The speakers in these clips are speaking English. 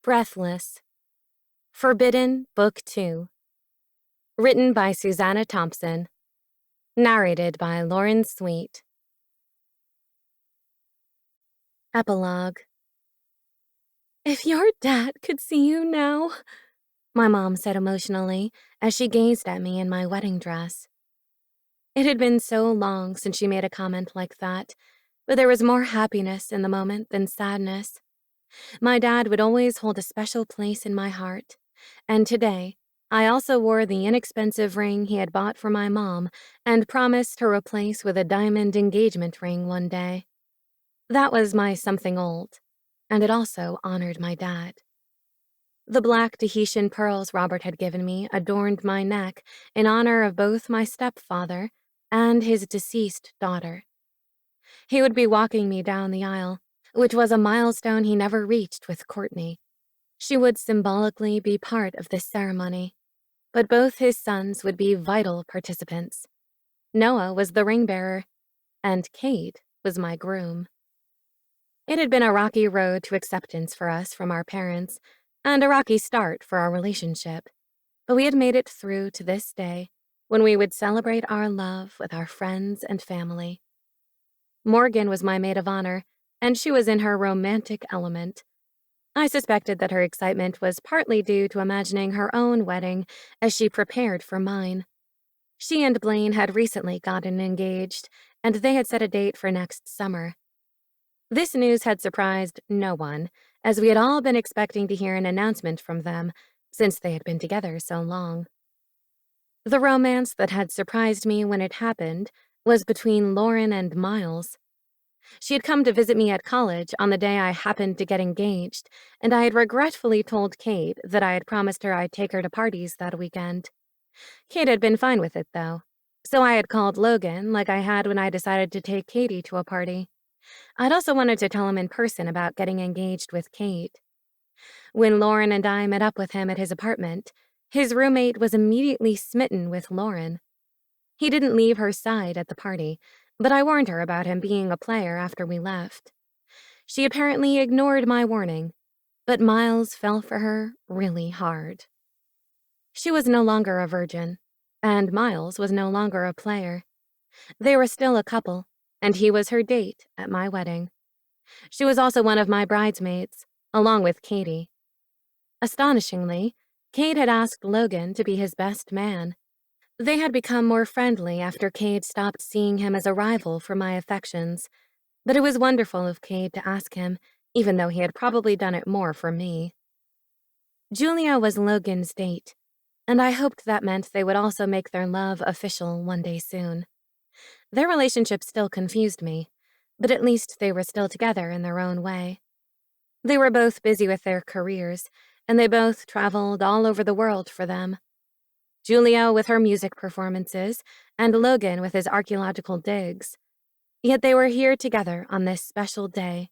Breathless. Forbidden, Book 2. Written by Susanna Thompson. Narrated by Lauren Sweet. Epilogue. "If your dad could see you now," my mom said emotionally as she gazed at me in my wedding dress. It had been so long since she made a comment like that, but there was more happiness in the moment than sadness. My dad would always hold a special place in my heart, and today, I also wore the inexpensive ring he had bought for my mom and promised to replace with a diamond engagement ring one day. That was my something old, and it also honored my dad. The black Tahitian pearls Robert had given me adorned my neck in honor of both my stepfather and his deceased daughter. He would be walking me down the aisle, which was a milestone he never reached with Courtney. She would symbolically be part of this ceremony, but both his sons would be vital participants. Noah was the ring bearer, and Cade was my groom. It had been a rocky road to acceptance for us from our parents, and a rocky start for our relationship, but we had made it through to this day when we would celebrate our love with our friends and family. Morgan was my maid of honor, and she was in her romantic element. I suspected that her excitement was partly due to imagining her own wedding as she prepared for mine. She and Blaine had recently gotten engaged, and they had set a date for next summer. This news had surprised no one, as we had all been expecting to hear an announcement from them, since they had been together so long. The romance that had surprised me when it happened was between Lauren and Miles. She had come to visit me at college on the day I happened to get engaged, and I had regretfully told Cade that I had promised her I'd take her to parties that weekend. Cade had been fine with it, though, so I had called Logan like I had when I decided to take Katie to a party. I'd also wanted to tell him in person about getting engaged with Cade. When Lauren and I met up with him at his apartment, his roommate was immediately smitten with Lauren. He didn't leave her side at the party, but I warned her about him being a player after we left. She apparently ignored my warning, but Miles fell for her really hard. She was no longer a virgin, and Miles was no longer a player. They were still a couple, and he was her date at my wedding. She was also one of my bridesmaids, along with Katie. Astonishingly, Cade had asked Logan to be his best man. They had become more friendly after Cade stopped seeing him as a rival for my affections, but it was wonderful of Cade to ask him, even though he had probably done it more for me. Julia was Logan's date, and I hoped that meant they would also make their love official one day soon. Their relationship still confused me, but at least they were still together in their own way. They were both busy with their careers, and they both traveled all over the world for them. Julia with her music performances, and Logan with his archaeological digs. Yet they were here together on this special day,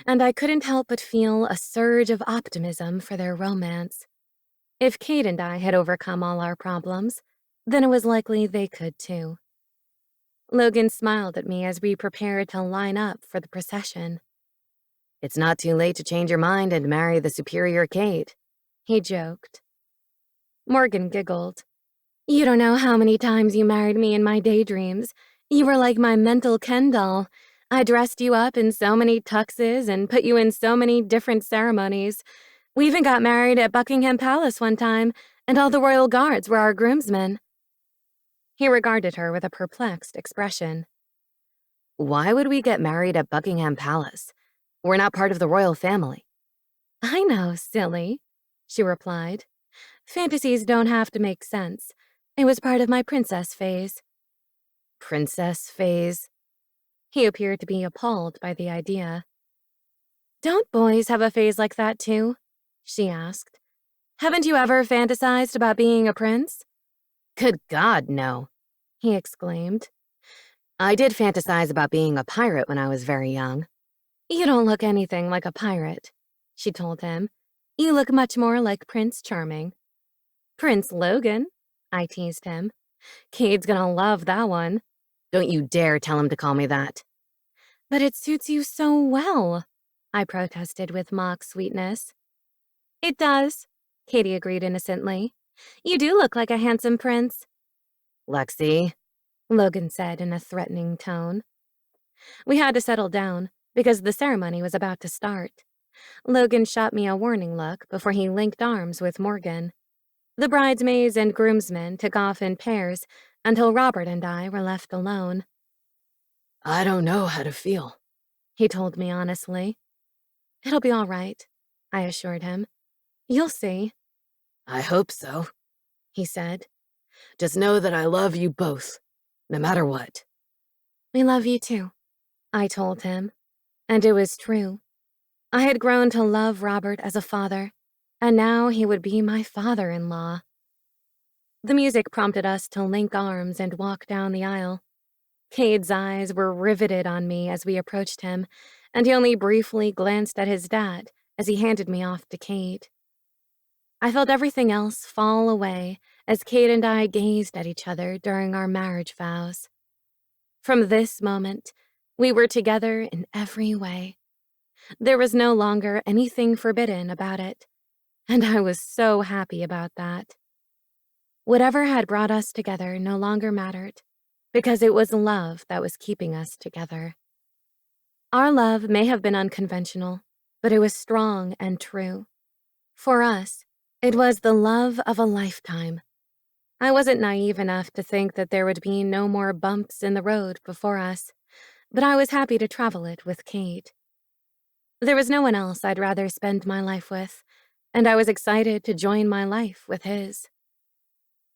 and I couldn't help but feel a surge of optimism for their romance. If Cade and I had overcome all our problems, then it was likely they could too. Logan smiled at me as we prepared to line up for the procession. "It's not too late to change your mind and marry the superior Cade," he joked. Morgan giggled. "You don't know how many times you married me in my daydreams. You were like my mental Ken doll. I dressed you up in so many tuxes and put you in so many different ceremonies. We even got married at Buckingham Palace one time, and all the royal guards were our groomsmen." He regarded her with a perplexed expression. "Why would we get married at Buckingham Palace? We're not part of the royal family." "I know, silly," she replied. "Fantasies don't have to make sense. It was part of my princess phase." "Princess phase?" He appeared to be appalled by the idea. "Don't boys have a phase like that too?" she asked. "Haven't you ever fantasized about being a prince?" "Good God, no," he exclaimed. "I did fantasize about being a pirate when I was very young." "You don't look anything like a pirate," she told him. "You look much more like Prince Charming." "Prince Logan," I teased him. "Cade's gonna love that one." "Don't you dare tell him to call me that." "But it suits you so well," I protested with mock sweetness. It does, Katie agreed innocently. You do look like a handsome prince, Lexie, Logan said in a threatening tone. We had to settle down because the ceremony was about to start. Logan shot me a warning look before he linked arms with Morgan. The bridesmaids and groomsmen took off in pairs until Robert and I were left alone. I don't know how to feel, He told me honestly. It'll be all right, I assured him. You'll see, I hope so. he said. Just know that I love you both, no matter what. We love you too, I told him. And it was true. I had grown to love Robert as a father, and now he would be my father-in-law. The music prompted us to link arms and walk down the aisle. Cade's eyes were riveted on me as we approached him, and he only briefly glanced at his dad as he handed me off to Cade. I felt everything else fall away as Cade and I gazed at each other during our marriage vows. From this moment, we were together in every way. There was no longer anything forbidden about it, and I was so happy about that. Whatever had brought us together no longer mattered, because it was love that was keeping us together. Our love may have been unconventional, but it was strong and true. For us, it was the love of a lifetime. I wasn't naive enough to think that there would be no more bumps in the road before us, but I was happy to travel it with Cade. There was no one else I'd rather spend my life with, and I was excited to join my life with his.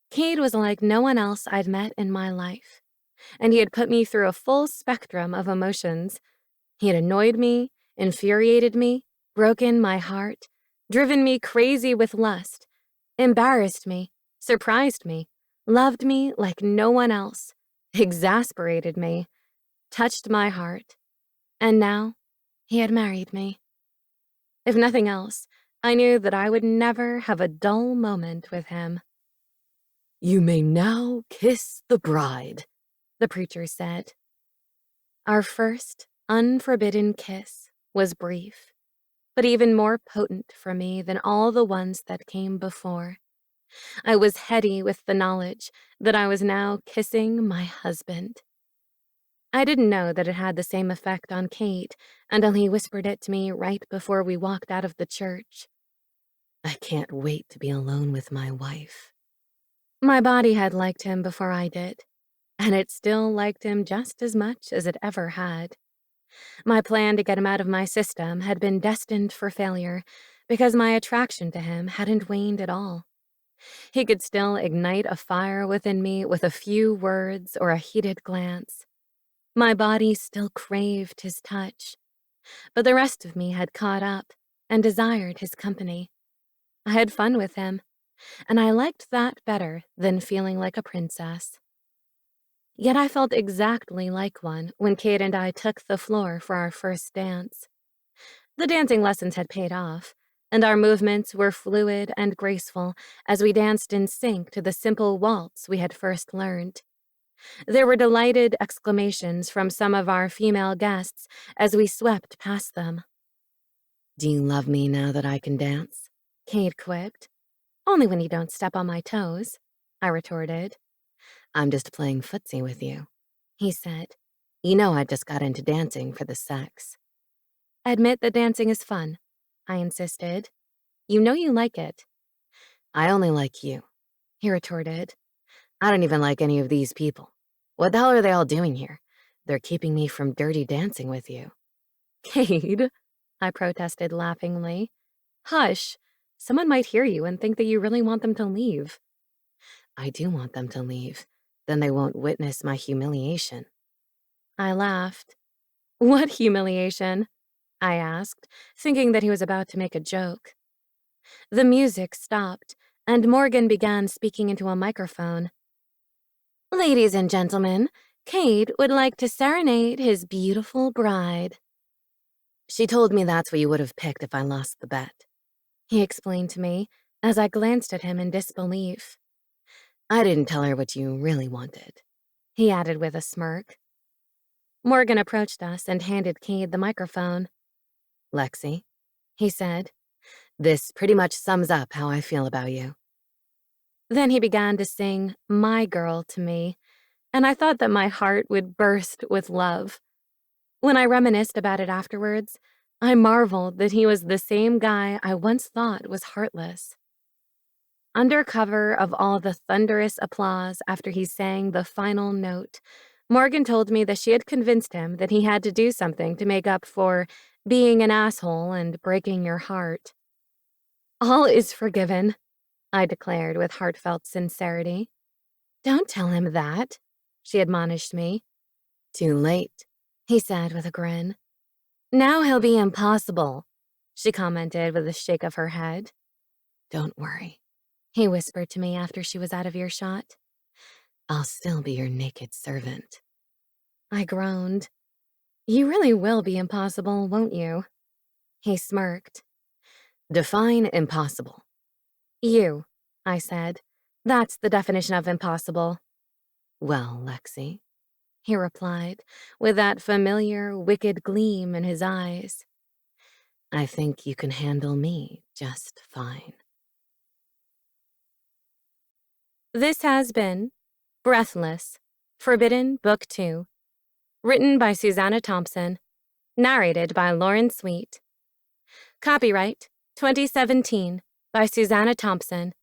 Cade was like no one else I'd met in my life, and he had put me through a full spectrum of emotions. He had annoyed me, infuriated me, broken my heart, driven me crazy with lust, embarrassed me, surprised me, loved me like no one else, exasperated me, touched my heart, and now he had married me. If nothing else, I knew that I would never have a dull moment with him. You may now kiss the bride, The preacher said. Our first unforbidden kiss was brief, but even more potent for me than all the ones that came before. I was heady with the knowledge that I was now kissing my husband. I didn't know that it had the same effect on Cade until he whispered it to me right before we walked out of the church. I can't wait to be alone with my wife. My body had liked him before I did, and it still liked him just as much as it ever had. My plan to get him out of my system had been destined for failure because my attraction to him hadn't waned at all. He could still ignite a fire within me with a few words or a heated glance. My body still craved his touch, but the rest of me had caught up and desired his company. I had fun with him, and I liked that better than feeling like a princess. Yet I felt exactly like one when Cade and I took the floor for our first dance. The dancing lessons had paid off, and our movements were fluid and graceful as we danced in sync to the simple waltz we had first learned. There were delighted exclamations from some of our female guests as we swept past them. Do you love me now that I can dance? Cade quipped. Only when you don't step on my toes, I retorted. I'm just playing footsie with you, he said. You know I just got into dancing for the sex. Admit that dancing is fun, I insisted. You know you like it. I only like you, He retorted. I don't even like any of these people. What the hell are they all doing here? They're keeping me from dirty dancing with you. Cade, I protested laughingly. Hush, someone might hear you and think that you really want them to leave. I do want them to leave. Then they won't witness my humiliation. I laughed. What humiliation? I asked, thinking that he was about to make a joke. The music stopped, and Morgan began speaking into a microphone. Ladies and gentlemen, Cade would like to serenade his beautiful bride. She told me that's what you would have picked if I lost the bet, He explained to me as I glanced at him in disbelief. I didn't tell her what you really wanted, He added with a smirk. Morgan approached us and handed Cade the microphone. Lexie, He said. This pretty much sums up how I feel about you. Then he began to sing My Girl to me, and I thought that my heart would burst with love. When I reminisced about it afterwards, I marveled that he was the same guy I once thought was heartless. Under cover of all the thunderous applause after he sang the final note, Morgan told me that she had convinced him that he had to do something to make up for being an asshole and breaking your heart. All is forgiven, I declared with heartfelt sincerity. Don't tell him that, she admonished me. Too late, He said with a grin. Now he'll be impossible, she commented with a shake of her head. Don't worry. He whispered to me after she was out of earshot. I'll still be your naked servant. I groaned. You really will be impossible, won't you? He smirked. Define impossible. You, I said. That's the definition of impossible. Well, Lexie, He replied, with that familiar, wicked gleam in his eyes. I think you can handle me just fine. This has been Breathless, Forbidden Book 2, written by Susanna Thompson, narrated by Lauren Sweet. Copyright 2017 by Susanna Thompson.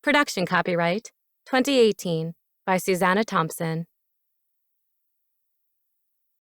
Production copyright 2018 by Susanna Thompson.